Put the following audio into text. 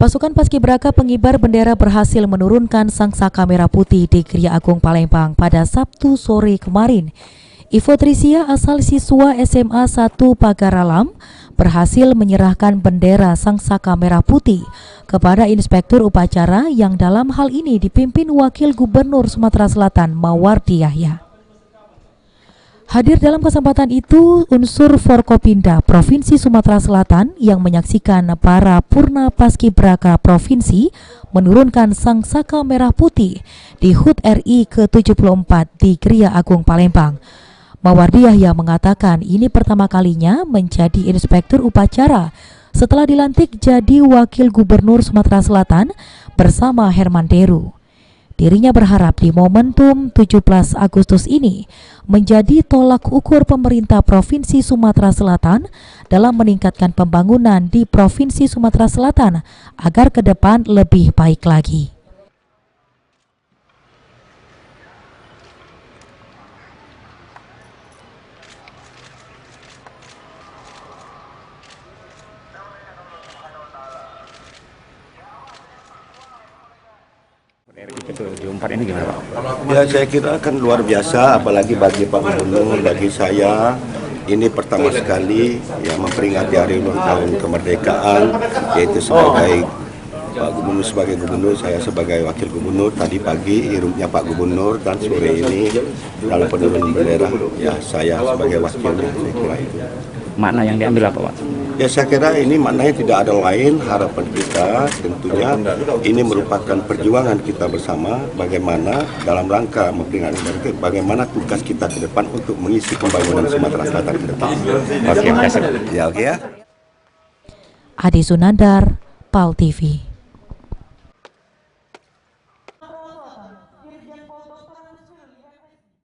Pasukan Paskibraka pengibar bendera berhasil menurunkan sangsaka merah putih di Geria Agung Palembang pada Sabtu sore kemarin. Ivo Trisia asal siswa SMA 1 Pagaralam berhasil menyerahkan bendera sangsaka merah putih kepada Inspektur Upacara yang dalam hal ini dipimpin Wakil Gubernur Sumatera Selatan Mawardi Yahya. Hadir dalam kesempatan itu unsur Forkopimda Provinsi Sumatera Selatan yang menyaksikan para Purna Paskibraka Provinsi menurunkan sangsaka merah putih di HUT RI ke-74 di Geria Agung Palembang. Mawardi Yahya mengatakan ini pertama kalinya menjadi inspektur upacara setelah dilantik jadi Wakil Gubernur Sumatera Selatan bersama Herman Deru. Dirinya berharap di momentum 17 Agustus ini menjadi tolak ukur pemerintah Provinsi Sumatera Selatan dalam meningkatkan pembangunan di Provinsi Sumatera Selatan agar ke depan lebih baik lagi. Ke-74 ini gimana Pak? Ya, saya kira kan luar biasa, apalagi bagi Pak Gubernur, bagi saya ini pertama sekali ya memperingati hari ulang tahun kemerdekaan, yaitu sebagai Pak Gubernur sebagai gubernur, saya sebagai wakil gubernur. Tadi pagi irupnya Pak Gubernur dan sore ini dalam penurunan bendera ya saya sebagai wakilnya, saya kira itu. Makna yang diambil apa Pak? Ya, saya kira ini maknanya tidak ada lain, harapan kita tentunya ini merupakan perjuangan kita bersama bagaimana dalam rangka memperingati bagaimana tugas kita ke depan untuk mengisi pembangunan Sumatera Selatan ke depan. Oke, terima kasih. Ya, oke ya. Adi Sunandar, PAL TV.